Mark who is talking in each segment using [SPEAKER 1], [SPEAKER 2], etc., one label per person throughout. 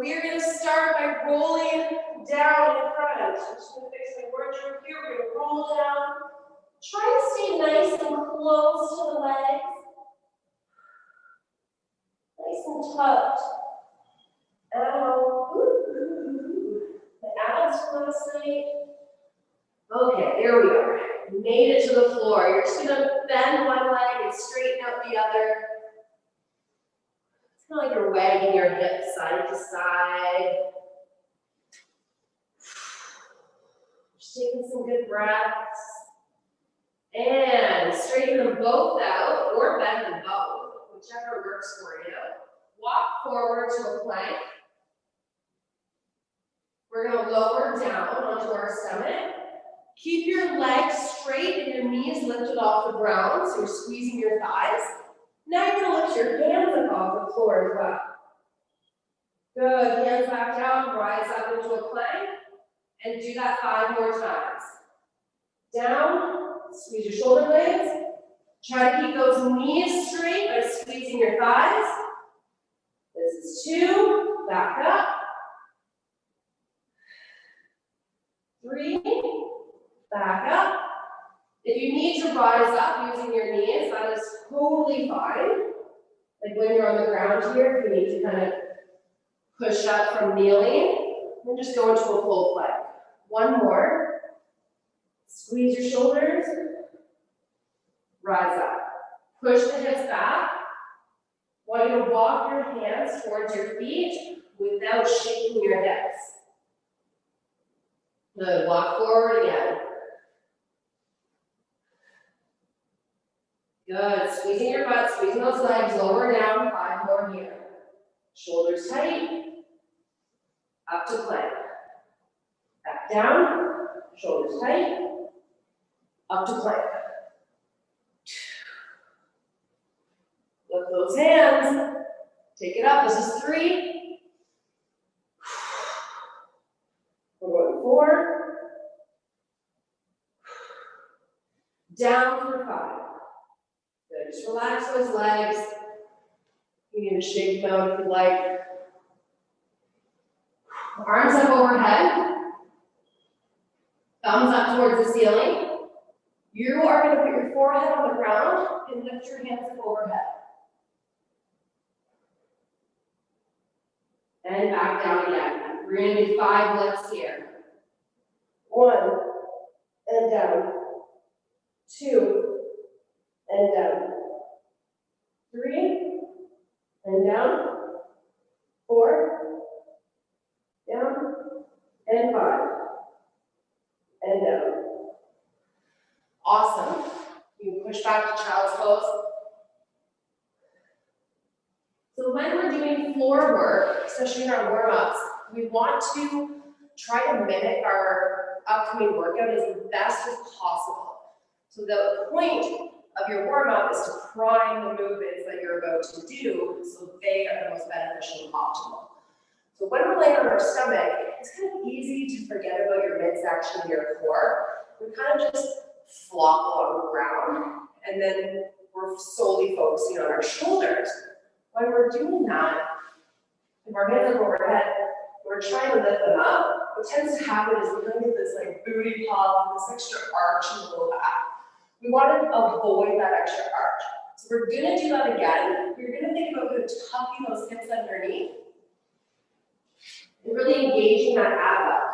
[SPEAKER 1] we are going to start by rolling down in front. I'm just going to fix my wardrobe here. We're going to roll down. Try to stay nice and close to the legs. Nice and tucked. Out. The abs from last night. Okay, there we are. Made it to the floor. You're just going to bend one leg and straighten out the other. It's kind of like you're wagging your hips side to side. Just taking some good breaths. And straighten them both out, or bend them both, whichever works for you. Walk forward to a plank. We're going to lower down onto our stomach. Keep your legs straight and your knees lifted off the ground, so you're squeezing your thighs. Now you're going to lift your hands up off the floor as well. Good. Hands back down, rise up into a plank, and do that 5 more times. Down, squeeze your shoulder blades. Try to keep those knees straight by squeezing your thighs. This is 2, back up. 3, back up. If you need to rise up using your knees, that is totally fine. Like when you're on the ground here, if you need to kind of push up from kneeling, then just go into a full plank. 1 more. Squeeze your shoulders. Rise up. Push the hips back. I want you to walk your hands towards your feet without shaking your hips. Good. Walk forward again. Good. Squeezing your butt, squeezing those legs, lower down, 5 more here. Shoulders tight. Up to plank. Back down. Shoulders tight. Up to plank. Lift those hands. Take it up. This is 3. We're going 4. Down for 5. Good. Just relax those legs. You need to shake them out if you like. Arms up overhead. Thumbs up towards the ceiling. You are going to put your forehead on the ground and lift your hands up overhead. And back down again. We're going to do 5 lifts here. 1, and down. 2, and down. 3, and down. 4, down, and 5, and down. Awesome. You can push back to child's pose. So when we're doing floor work, especially in our warm-ups, we want to try to mimic our upcoming workout as best as possible. So the point of your warm-up is to prime the movements that you're about to do so they are the most beneficial and optimal. So when we're laying on our stomach, it's kind of easy to forget about your midsection and your core. We kind of just flop along the ground, and then we're solely focusing on our shoulders. When we're doing that, if our hands are overhead, we're trying to lift them up. What tends to happen is we kind of get this like booty pop, this extra arch in the low back. We want to avoid that extra arch. So we're going to do that again. You're going to think about tucking those hips underneath and really engaging that ab up.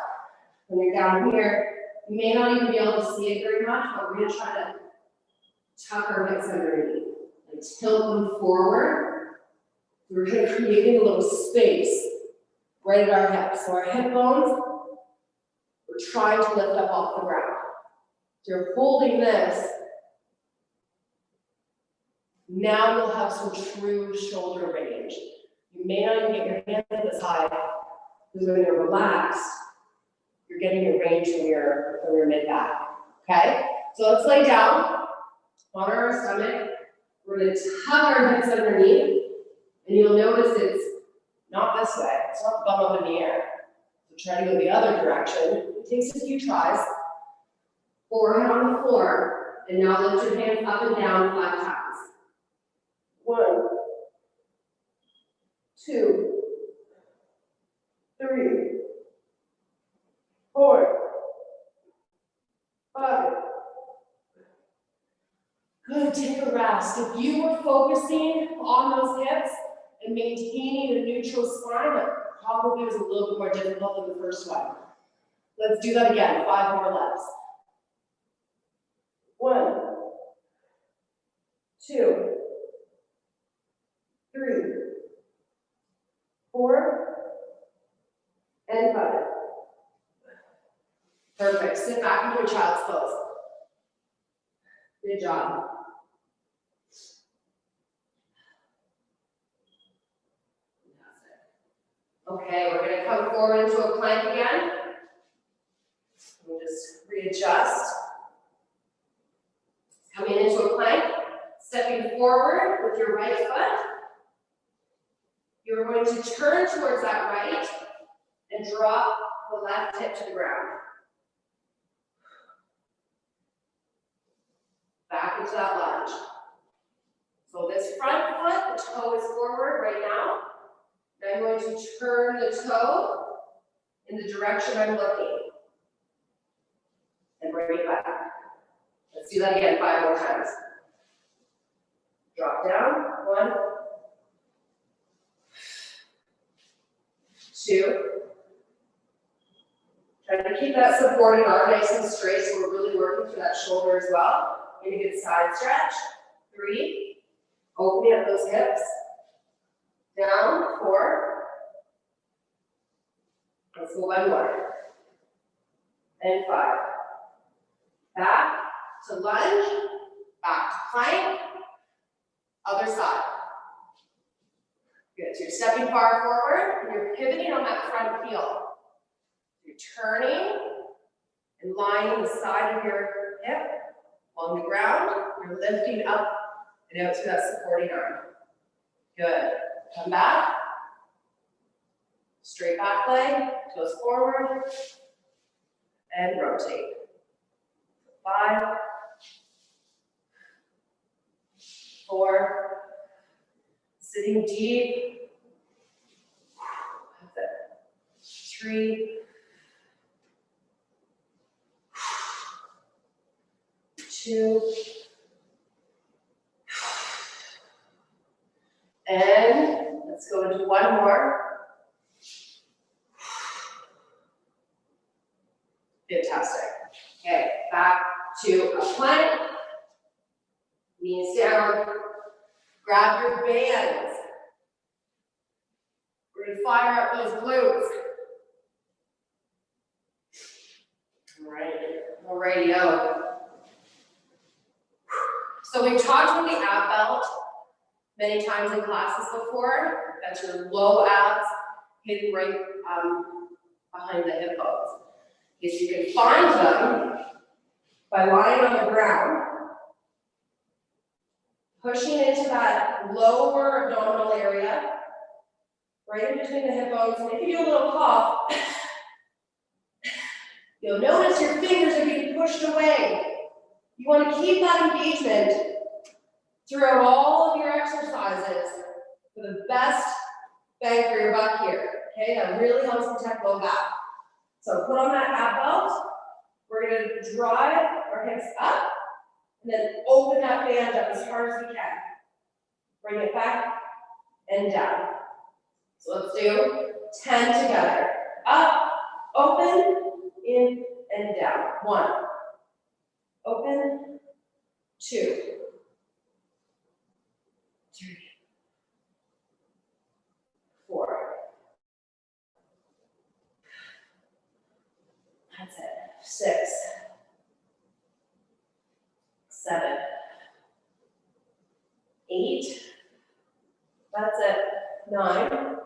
[SPEAKER 1] When you're down here, you may not even be able to see it very much, but we're going to try to tuck our hips underneath and tilt them forward. We're going to create a little space right at our hips. So our hip bones, we're trying to lift up off the ground. So you're holding this. Now you'll have some true shoulder range. You may not even get your hands this high, because when you're relaxed, you're getting your range from your mid-back. Okay? So let's lay down on our stomach. We're going to tuck our hips underneath. And you'll notice it's not this way. It's not bum up in the air. So try to go the other direction. It takes a few tries. Forehead on the floor. And now lift your hands up and down 5 times. 1, 2, to rest. If you were focusing on those hips and maintaining a neutral spine, that probably was a little bit more difficult than the first one. Let's do that again, 5 more reps. 1, 2, 3, 4, and 5. Perfect. Sit back into a child's pose. Good job. Okay, we're going to come forward into a plank again. We'll just readjust. Coming into a plank, stepping forward with your right foot. You're going to turn towards that right and drop the left hip to the ground. Back into that lunge. So this front foot, the toe is forward right now. And I'm going to turn the toe in the direction I'm looking. And bring it back. Let's do that again 5 more times. Drop down. 1, 2. Try to keep that supporting arm nice and straight so we're really working through that shoulder as well. Get a good side stretch. 3. Opening up those hips. Down. 4. Let's go 1 more. And 5. Back to lunge. Back to plank. Other side. Good. So you're stepping far forward and you're pivoting on that front heel. You're turning and lining the side of your hip on the ground. You're lifting up and out through that supporting arm. Good. Come back. Straight back leg goes forward and rotate. 5, 4, sitting deep. That's it. 3, 2, and let's go into 1 more. Fantastic. Okay, back to a plank. Knees down. Grab your bands. We're going to fire up those glutes. All right, alrighty-o. So we've talked about the ab belt many times in classes before. That's your low abs hidden right behind the hip bones. Is you can find them by lying on the ground, pushing into that lower abdominal area, right in between the hip bones. And if you do a little cough, you'll notice your fingers are being pushed away. You want to keep that engagement throughout all of your exercises for the best bang for your buck here. Okay, that really helps protect low back. So put on that ab belt. We're going to drive our hips up and then open that band up as hard as we can. Bring it back and down. So let's do 10 together. Up, open, in, and down. 1. Open, 2, 3, 4. That's it. 6, 7, 8. That's it. 9,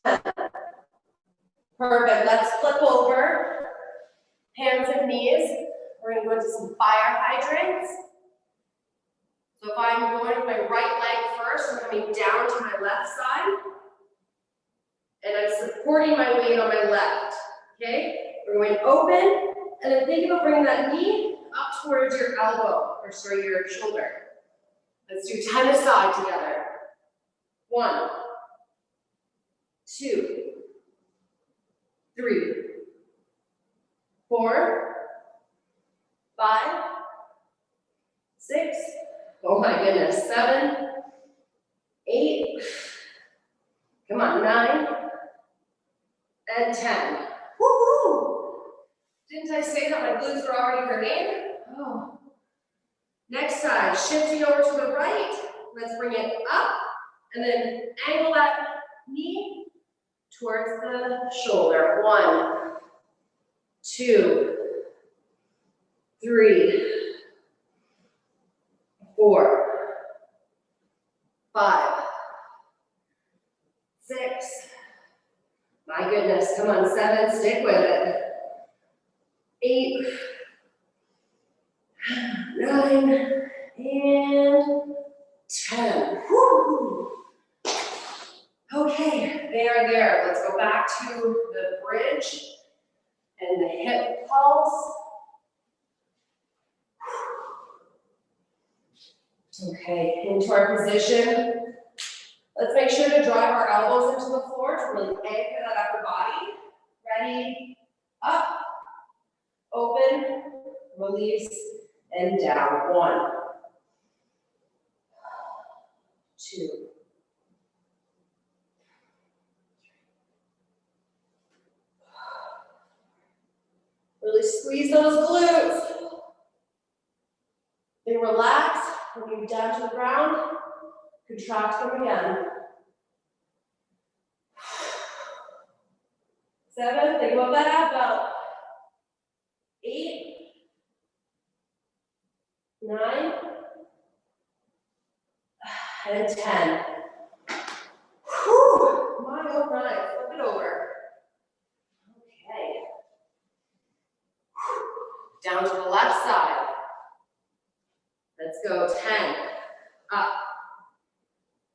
[SPEAKER 1] 10. Perfect. Let's flip over. Hands and knees. We're going to go into some fire hydrants. So if I'm going with my right leg first, I'm coming down to my left side. And I'm supporting my weight on my left. Okay? We're going open. And then think about bringing that knee up towards your elbow, or sorry, your shoulder. Let's do 10 aside together. 1, 2, 3, 4, 5, 6, 7, 8, come on, 9, and 10. Woo-hoo! Didn't I say that my glutes were already hurting? Oh. Next side, shifting over to the right. Let's bring it up, and then angle that knee towards the shoulder. 1, 2, 3, 4, 5, 6. My goodness, come on, 7, stick with it. 8, 9, and 10. Woo! Okay, they are there. Let's go back to the bridge and the hip pulse. Okay, into our position. Let's make sure to drive our elbows into the floor to really anchor that upper body. Ready, up, open, release, and down. 1, 2, 3. Really squeeze those glutes. Then relax, bring you down to the ground, contract them again. 7, think about that ab belt. 8, 9, and 10. Whew, my oh my, flip it over. Okay. Down to the left side. Let's go. 10, up,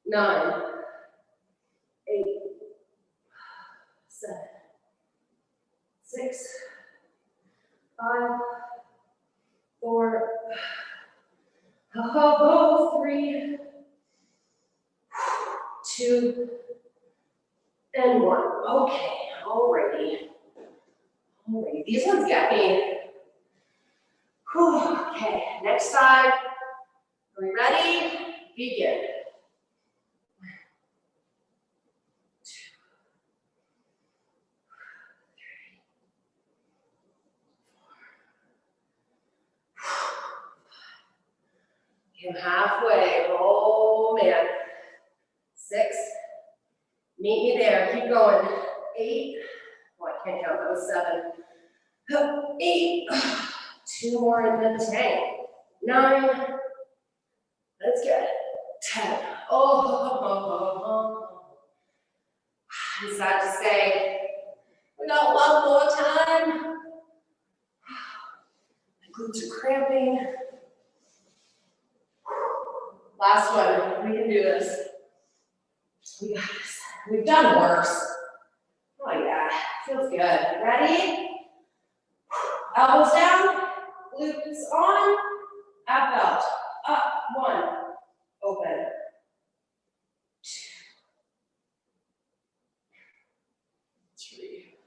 [SPEAKER 1] 9, 8, 7, 6, 5, 4, 3, 2, and 1. Okay, alrighty. These ones get me. Whew. Okay, next side. Are we ready? Begin. 1, 2, 3, 4. Come halfway. Oh man. 6. Meet me there. Keep going. 8. Oh, I can't count. That was 7. 8. 2 more in the tank. 9. Let's get it. 10. Oh. I'm sad to say, we got one more time. My glutes are cramping. Last one. We can do this. We got this. We've done worse. Oh yeah, feels good. Ready? Elbows down, glutes on, ab belt, up, 1, open, 2, 3.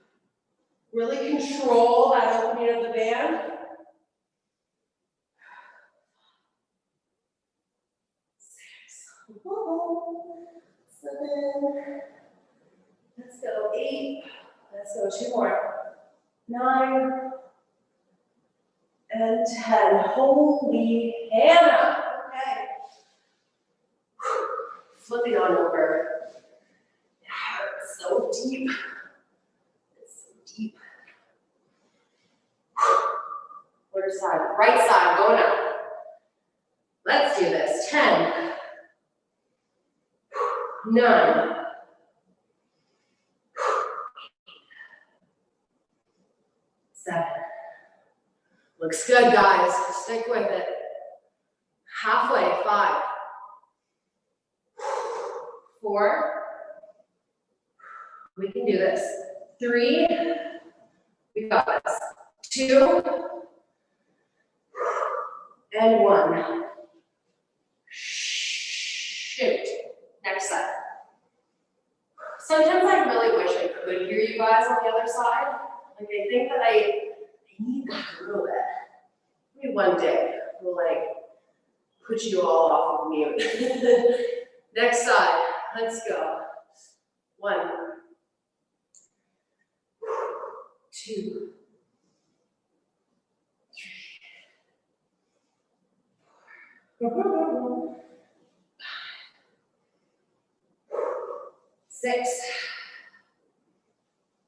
[SPEAKER 1] Really control that opening of the band. 6, 7, let's go, 8, let's go, 2 more, 9, and 10. Holy Hannah. Okay. Flipping on over. It hurts so deep. It's so deep. Other side, right side, going up. Let's do this. 10, 9, 7. Looks good, guys. Stick with it. Halfway. 5, 4. We can do this. 3. We got this. 2. And 1. Shoot. Next side. Sometimes I really wish I could hear you guys on the other side. Like I think that I need that a little bit. Maybe one day we'll like put you all off of mute. Next side, let's go. 1, 2, 3, 4, 6,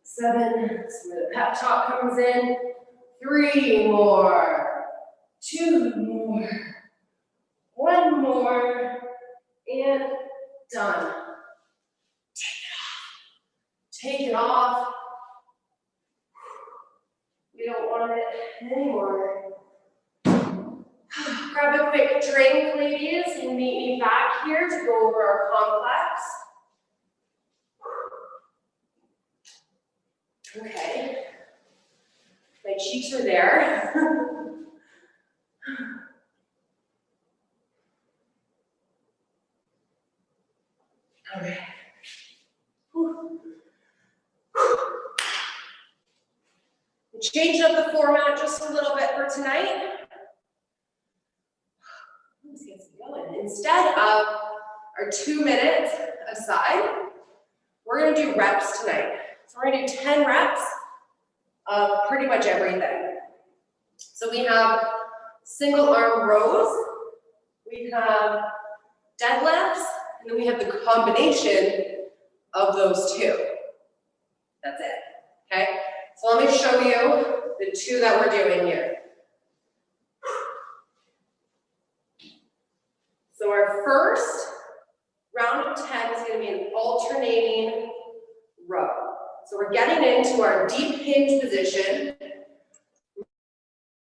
[SPEAKER 1] 7, that's where the pep talk comes in. 3 more, 2 more, 1 more, and done. Take it off. We don't want it anymore. Grab a quick drink, ladies, and meet me back here to go over our complex. Okay. My cheeks are there. Okay. Change up the format just a little bit for tonight. Let's get going. Instead of our 2 minutes aside, we're going to do reps tonight. So we're going to do 10 reps of pretty much everything. So we have single arm rows, we have deadlifts, and then we have the combination of those two. That's it, okay? So let me show you the 2 that we're doing here. So our first round of 10 is going to be an alternating row. So we're getting into our deep hinge position,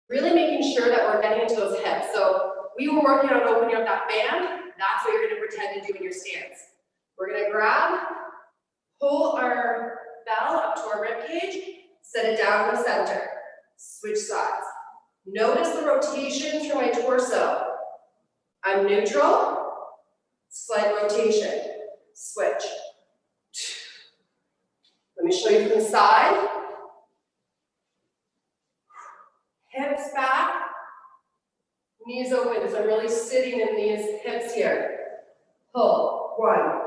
[SPEAKER 1] really making sure that we're getting into those hips. So we were working on opening up that band. That's what you're going to pretend to do in your stance. We're going to grab, pull our bell up to our rib cage, set it down in the center. Switch sides. Notice the rotation through my torso. I'm neutral, slight rotation, switch. Let me show you from the side. Hips back, knees open, so I'm really sitting in these hips here. Pull, 1,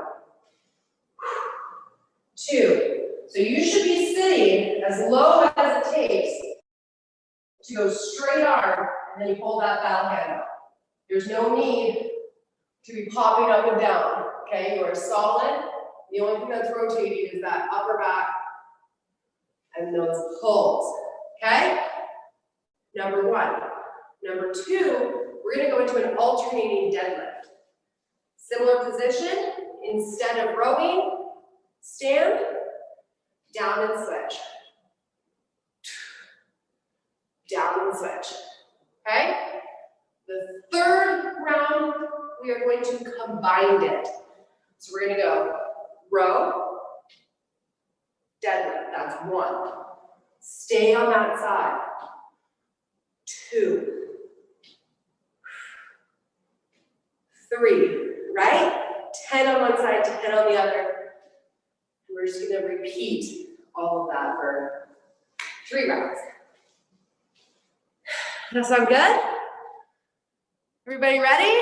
[SPEAKER 1] 2. So you should be sitting as low as it takes to go straight arm, and then you hold that bell handle. There's no need to be popping up and down, okay? You are solid. The only thing that's rotating is that upper back and those pulls, okay? Number 1. Number 2, we're gonna go into an alternating deadlift. Similar position, instead of rowing, stand, down and switch. Down and switch, okay? The third round, we are going to combine it. So we're gonna go row, deadlift, that's 1. Stay on that side. 2, 3, right? 10 on one side, 10 on the other. And we're just gonna repeat all of that for 3 rounds. That sound good? Everybody ready?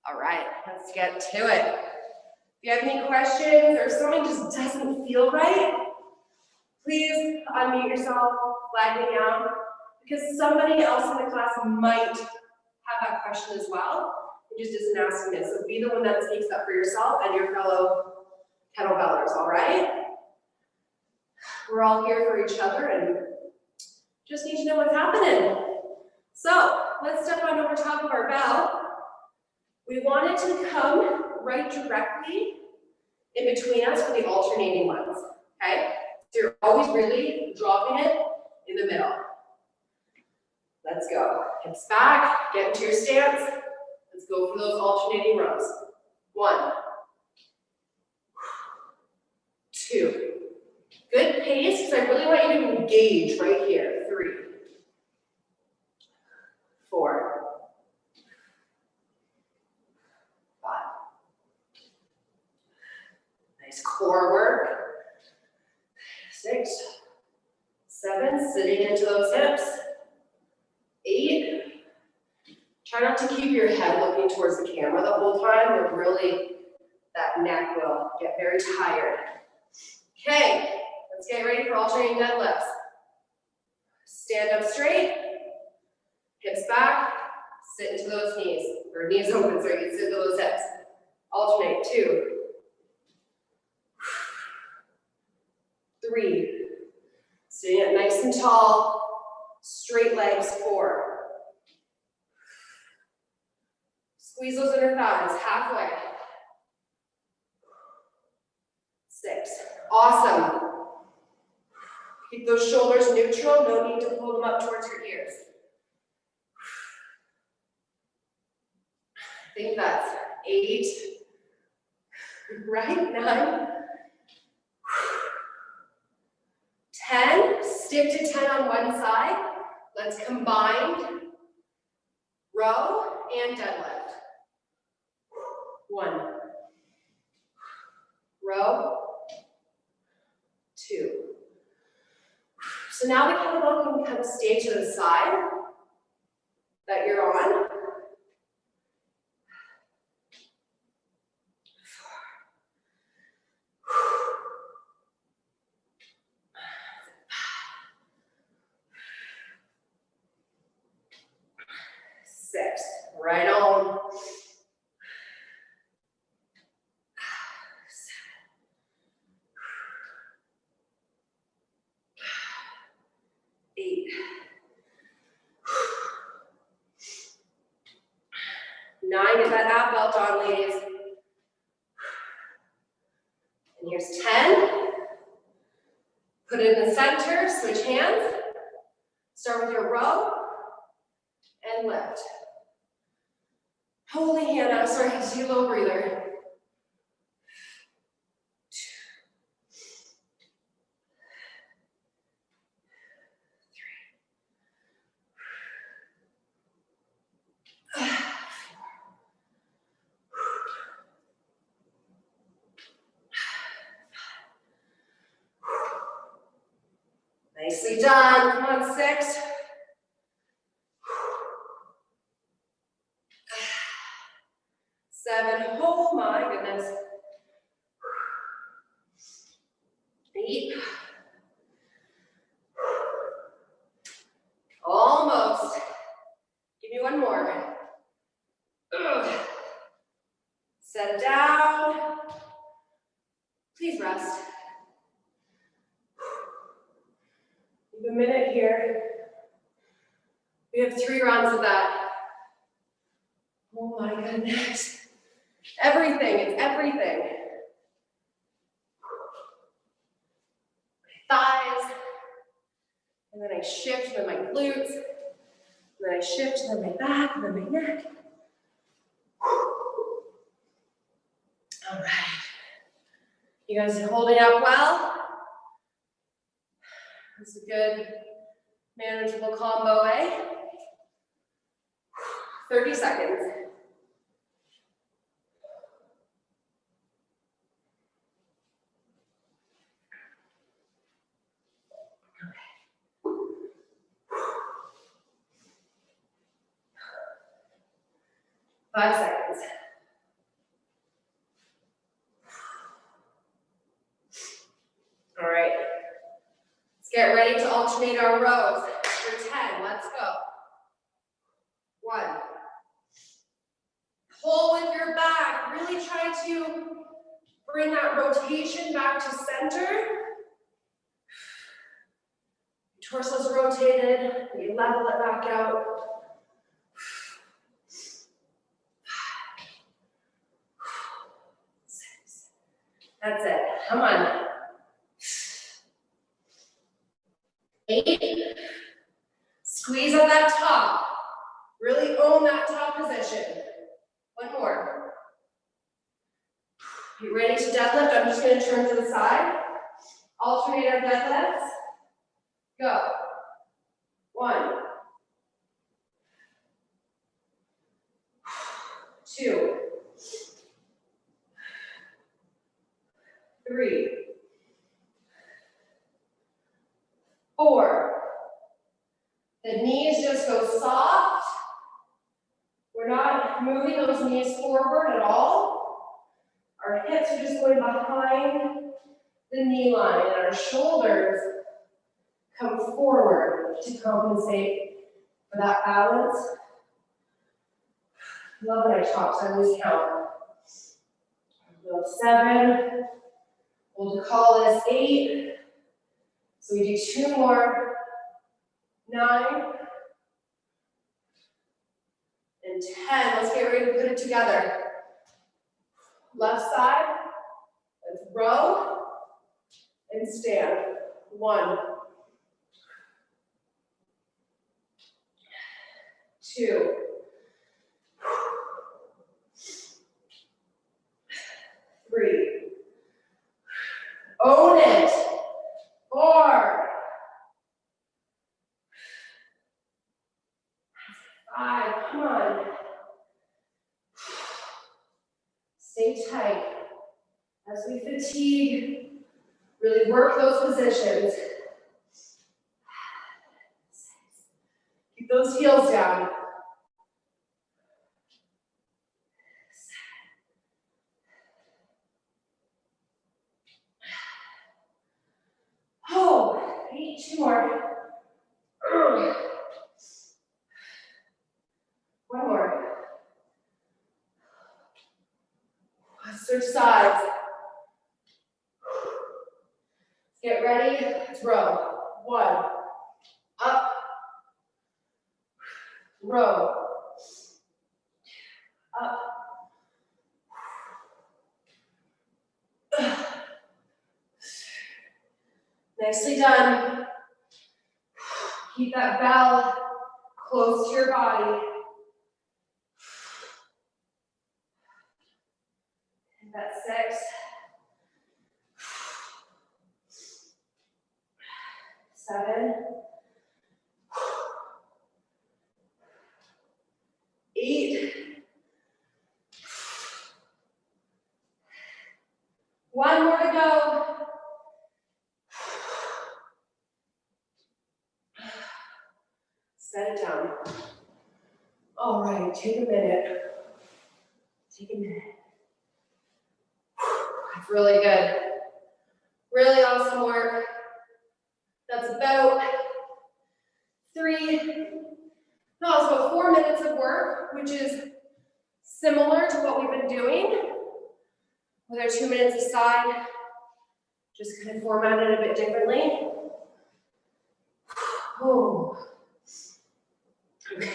[SPEAKER 1] All right, let's get to it. If you have any questions or something just doesn't feel right, please unmute yourself, flag me down, because somebody else in the class might have that question as well, and just isn't asking it. So be the one that speaks up for yourself and your fellow kettlebellers, all right? We're all here for each other and just need to know what's happening. So let's step on over top of our bell. We want it to come right directly in between us for the alternating ones, okay? So you're always really dropping it in the middle. Let's go. Hips back, get into your stance. Let's go for those alternating rows. 1, 2. Good pace, because I really want you to engage right here. 3, 4, 5. Nice core work. 6, 7, sitting into those hips. 8, Try not to keep your head looking towards the camera the whole time, but really that neck will get very tired. Okay, let's get ready for alternating deadlifts. Stand up straight, hips back, sit into those knees, or knees open, so you can sit into those hips. Alternate, 2, 3, sitting up nice and tall, straight legs, 4. Squeeze those inner thighs, halfway. 6, awesome. Keep those shoulders neutral, no need to pull them up towards your ears. I think that's 8, right? 9, 10, stick to 10 on one side. Let's combine row and deadlift. 1, row, 2. So now the kettlebell can kind of stay to the side that you're on. 6, right on. 8, 9, get that ab belt on, ladies. And here's 10. Put it in the center, switch hands. Start with your row and lift. Holy Hannah, sorry, I had to do a little breather. 3. Nicely done. Come on, 6. 7. Oh my goodness. 8. Almost. Give me one more. Ugh. Set it down. Please rest. Give a minute here. We have 3 rounds of that. Oh my goodness. Everything, it's everything. My thighs, and then I shift, and then my glutes, and then I shift, and then my back, and then my neck. All right. You guys are holding up well? This is a good, manageable combo, eh? 30 seconds. Five seconds. All right. Let's get ready to alternate our rows. For 10, let's go. 1. Pull with your back. Really try to bring that rotation back to center. Torso's rotated. You level it back out. 6. That's it. Come on. 8. Squeeze on that top. Really own that top position. One more. You ready to deadlift? I'm just going to turn to the side. Alternate our deadlifts. Go. 1. 2. 3. 4. The knees just go soft. not moving those knees forward at all. Our hips are just going behind the knee line, and our shoulders come forward to compensate for that balance. I love when I talk, so I lose count. We'll go 7. We'll call this 8. So we do 2 more. 9. And 10. Let's get ready to put it together. Left side. Let's row and stand. 1. 2. 3. Own it. 4. 5. Come on. Stay tight. As we fatigue, really work those positions. Keep those heels down. Oh, 8, 2 more. 1 more. Let's switch sides. Get ready. Let's row. 1. Up. Row. Up. Nicely done. Keep that bell close to your body. And that's 6. 7. 8. 1 more to go. Set it down. All right, take a minute. Take a minute. That's really good. Really awesome work. That's about 4 minutes of work, which is similar to what we've been doing with our 2 minutes aside, just kind of formatted a bit differently. Oh. Okay.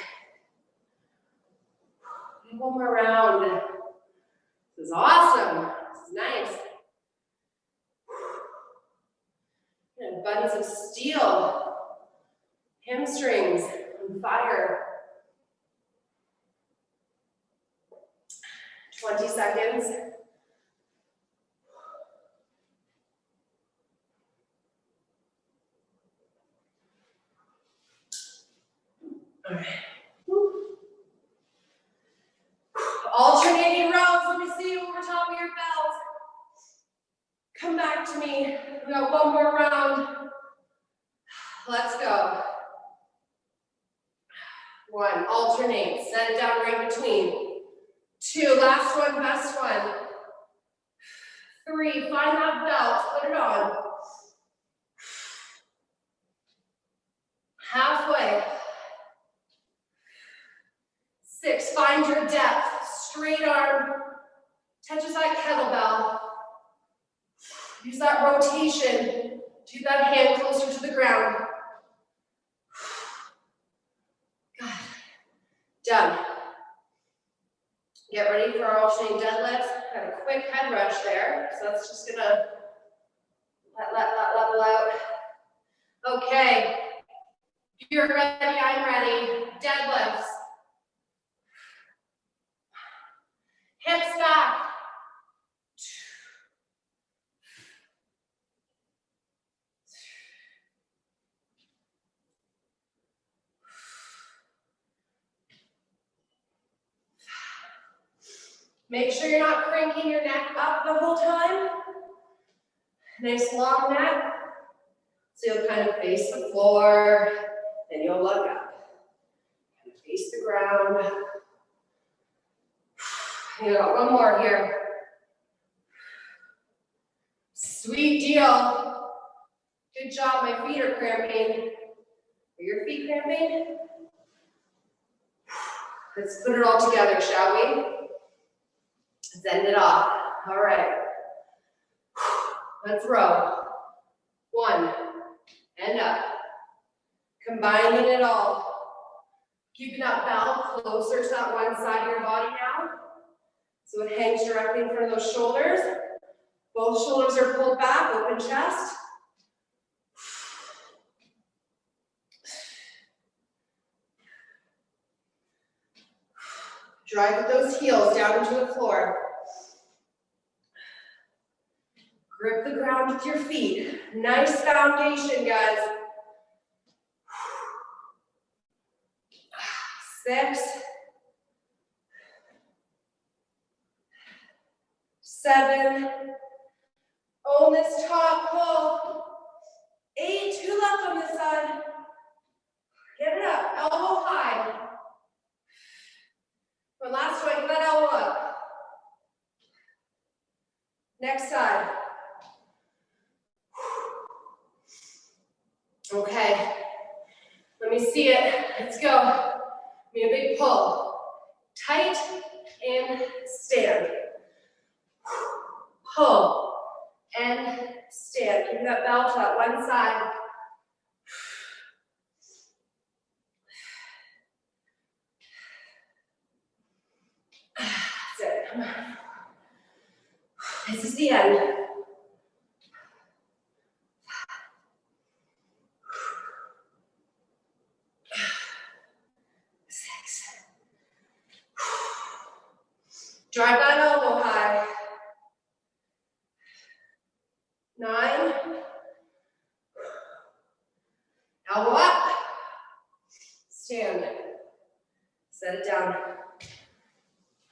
[SPEAKER 1] One more round. This is awesome. This is nice. And buttons of steel. Hamstrings on fire. 20 seconds. All right. Alternating rows. Let me see you over top of your belt. Come back to me. We got 1 more round. Let's go. 1. Alternate. Set it down right between. 2. Last one. Best one. 3. Find that belt. Put it on. Halfway. 6. Find your depth. Straight arm. Touches that kettlebell. Use that rotation. Keep that hand closer to the ground. Good. Done. Get ready for our alternating deadlifts. Got a quick head rush there, so that's just gonna level out. Okay. If you're ready, I'm ready. Deadlifts. Hips back. Make sure you're not cranking your neck up the whole time. Nice long neck. So you'll kind of face the floor, then you'll look up. Kind of face the ground. You got one more here. Sweet deal. Good job, my feet are cramping. Are your feet cramping? Let's put it all together, shall we? Let's end it off. All right. Let's row. 1, and up. Combining it all. Keeping that belt closer to that one side of your body now. So it hangs directly in front of those shoulders. Both shoulders are pulled back, open chest. Drive with those heels down into the floor. Grip the ground with your feet. Nice foundation, guys. 6, 7, own this top pull. 8, 2 left on this side. Get it up, elbow high. One last one, get that elbow up. Next side. Okay, let me see it. Let's go. Give me a big pull. Tight and stand. Pull and stand. Keep that belt to that one side. That's it. Come on. This is the end. 6. Drive that elbow high. 9. Elbow up. Stand. Set it down.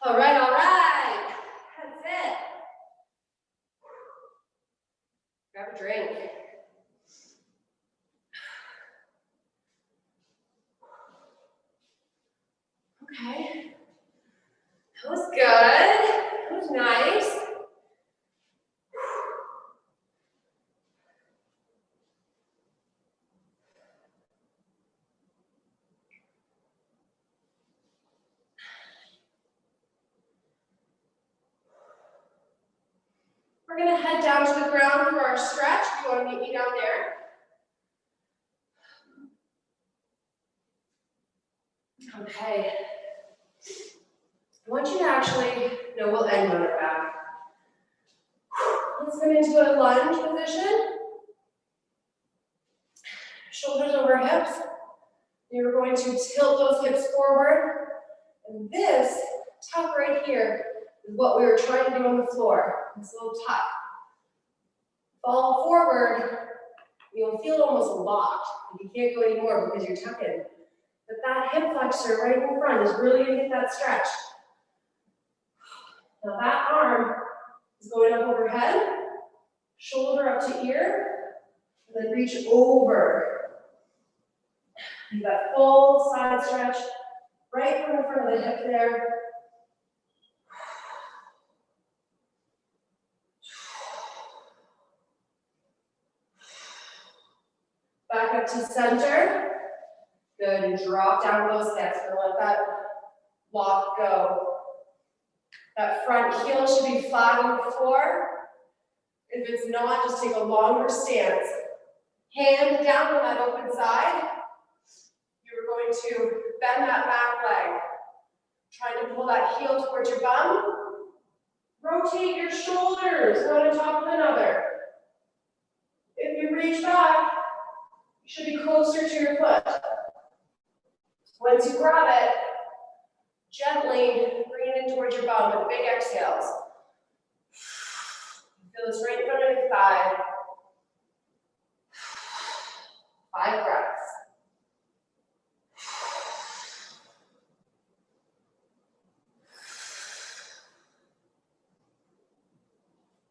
[SPEAKER 1] All right, all right. That's it. Grab a drink. Okay. That was good. That was nice. We're going to head down to the ground for our stretch. If you want to meet me down there. Okay. I want you to actually, no, we'll end on our back. Let's come into a lunge position. Shoulders over hips. You're going to tilt those hips forward. And this tuck right here is what we were trying to do on the floor. This little tuck. Fall forward. You'll feel almost locked. You can't go anymore because you're tucking. But that hip flexor right in front is really going to get that stretch. Now that arm is going up overhead, shoulder up to ear, and then reach over. Make that full side stretch right from the front of the hip there. Back up to center. Good, and drop down those hips. We're gonna let that lock go. That front heel should be flat on the floor. If it's not, just take a longer stance. Hand down on that open side. You're going to bend that back leg. Trying to pull that heel towards your bum. Rotate your shoulders, one on top of another. If you reach back, you should be closer to your foot. Once you grab it, gently bring it in towards your bum with big exhales. Feel this right in front of your thigh. 5 breaths.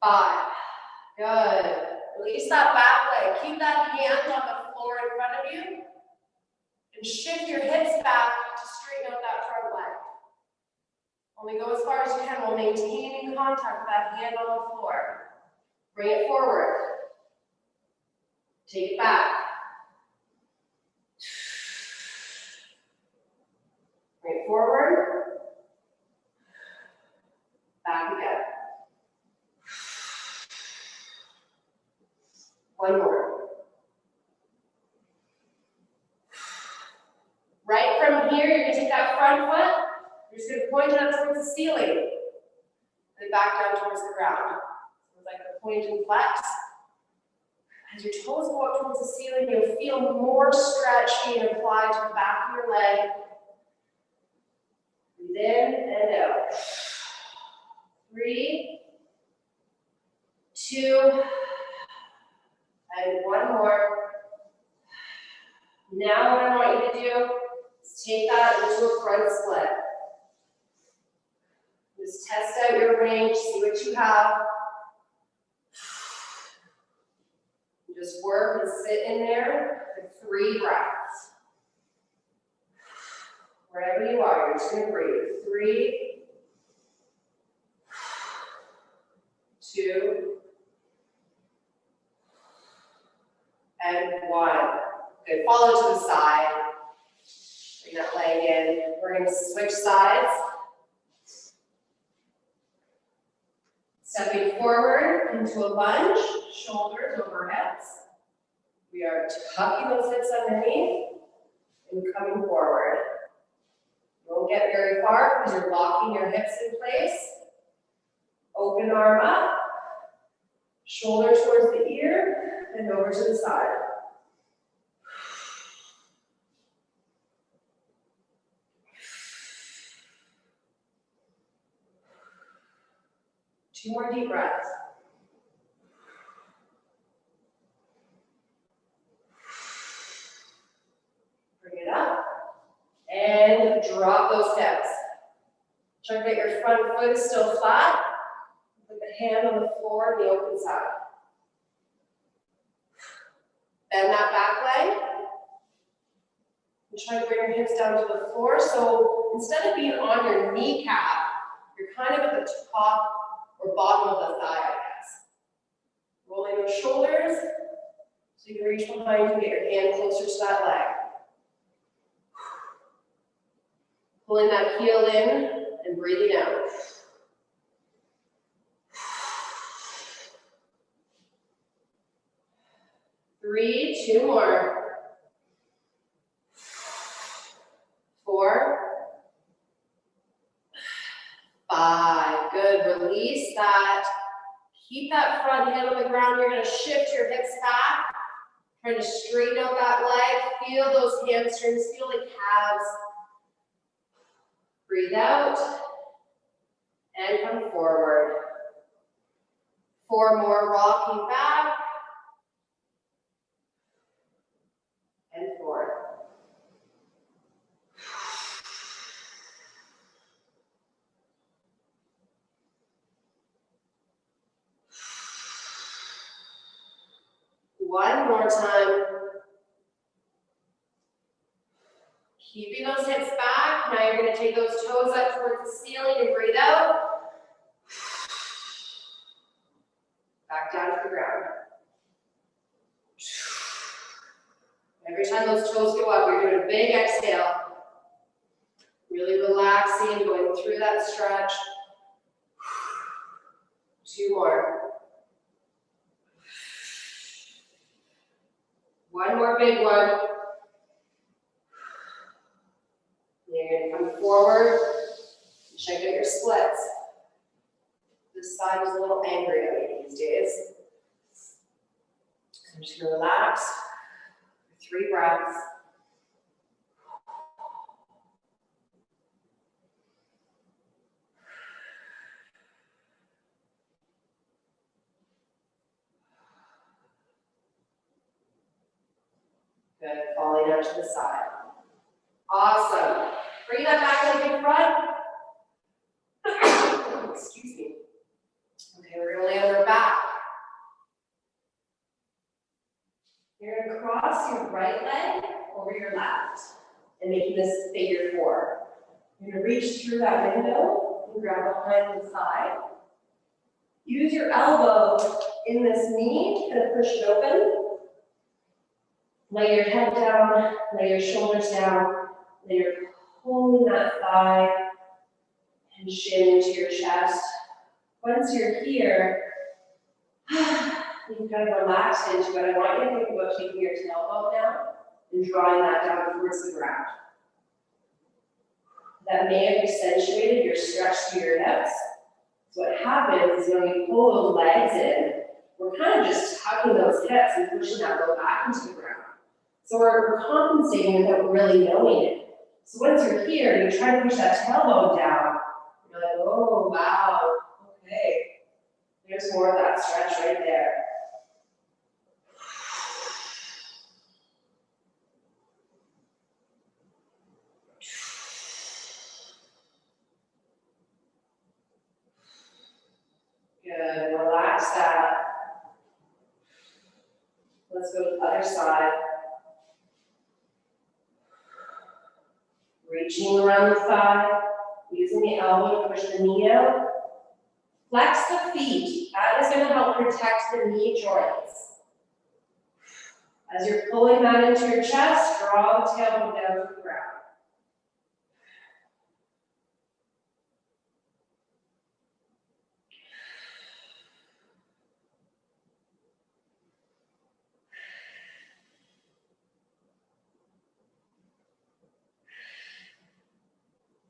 [SPEAKER 1] Five. Good. Release that back leg. Keep that hand on the floor in front of you. And shift your hips back to straighten out that front leg. Only go as far as you can while maintaining contact with that hand on the floor. Bring it forward. Take it back. Bring it forward. Back again. One more. Right from here, you're going to take that front foot. You're just going to point it up towards the ceiling. And back down towards the ground. So it's like a point and flex. As your toes go up towards the ceiling, you'll feel more stretch being applied to the back of your leg. Breathe in and out. 3, 2, and one more. Now what I want you to do is take that into a front split. Just test out your range, see what you have. Just work and sit in there for 3 breaths. Wherever you are, you're just going to breathe. 3, 2, and 1. Good. Follow to the side. Bring that leg in. We're going to switch sides. Stepping forward into a lunge, shoulders over hips. We are tucking those hips underneath and coming forward. You won't get very far because you're locking your hips in place. Open arm up, shoulder towards the ear, and over to the side. Two more deep breaths. Bring it up and drop those hips. Check that your front foot is still flat. Put the hand on the floor on the open side. Bend that back leg. And try to bring your hips down to the floor. So instead of being on your kneecap, you're kind of at the top or bottom of the thigh, I guess. Rolling those shoulders so you can reach behind and get your hand closer to that leg. Pulling that heel in and breathing out. Three, 2 more. 4, 5, good, release that. Keep that front hand on the ground. You're going to shift your hips back. Trying to straighten out that leg. Feel those hamstrings, feel the calves. Breathe out. And come forward. 4 more, rocking back. And forward. One more time. Keeping those hips back. Now you're going to take those toes up towards the ceiling and breathe out. Back down to the ground. Every time those toes go up, you're doing a big exhale. Really relaxing, going through that stretch. 2 more. 1 more big one. You're going to come forward and check out your splits. This side is a little angry at me these days. So I'm just going to relax. 3 breaths. Good, falling out to the side. Awesome. Bring that back leg in front. Excuse me. Okay, we're going to lay on our back. You're going to cross your right leg over your left and making this figure 4. You're going to reach through that window and grab behind the thigh. Use your elbow in this knee, kind of push it open. Lay your head down, lay your shoulders down, lay your pulling that thigh and shin into your chest. Once you're here, you kind of relax into it. I want you to think about taking your tailbone down and drawing that down towards the ground. That may have accentuated your stretch through your hips. So what happens is when we pull those legs in, we're kind of just tucking those hips and pushing that low back into the ground. So we're compensating without really knowing it. So once you're here, you try to push that tailbone down. You're like, oh, wow, okay. There's more of that stretch right there. Good, relax that. Let's go to the other side. Reaching around the thigh, using the elbow to push the knee out. Flex the feet. That is going to help protect the knee joints. As you're pulling that into your chest, draw the tailbone down to the ground.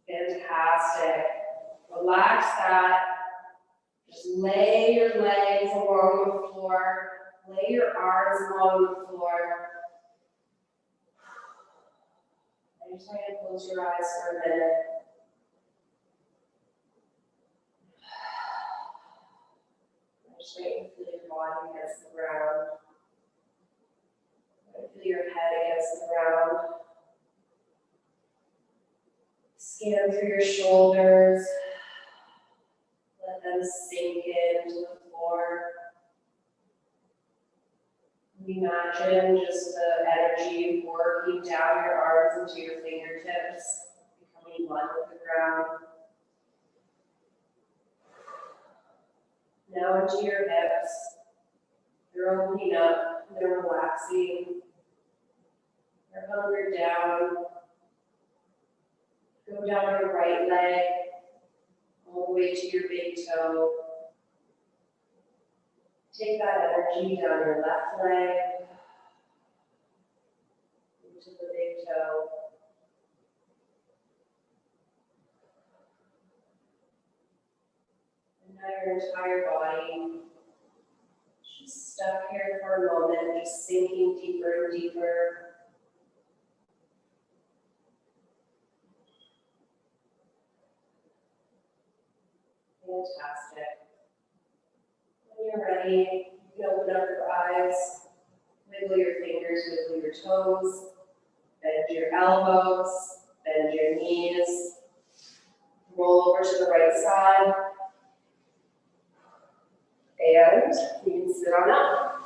[SPEAKER 1] Fantastic. Relax that. Just lay your legs along the floor. Lay your arms along the floor. And just try to close your eyes for a minute. Just wait to feel your body against the ground. Feel your head against the ground. Scan through your shoulders. Let them sink into the floor. Imagine just the energy working down your arms into your fingertips, becoming one with the ground. Now into your hips. They're opening up, they're relaxing. They're hunkered down. Go down your right leg, all the way to your big toe. Take that energy down your left leg, into the big toe. And now your entire body just stuck here for a moment, just sinking deeper and deeper. Fantastic. When you're ready, you can open up your eyes, wiggle your fingers, wiggle your toes, bend your elbows, bend your knees, roll over to the right side, and you can sit on up.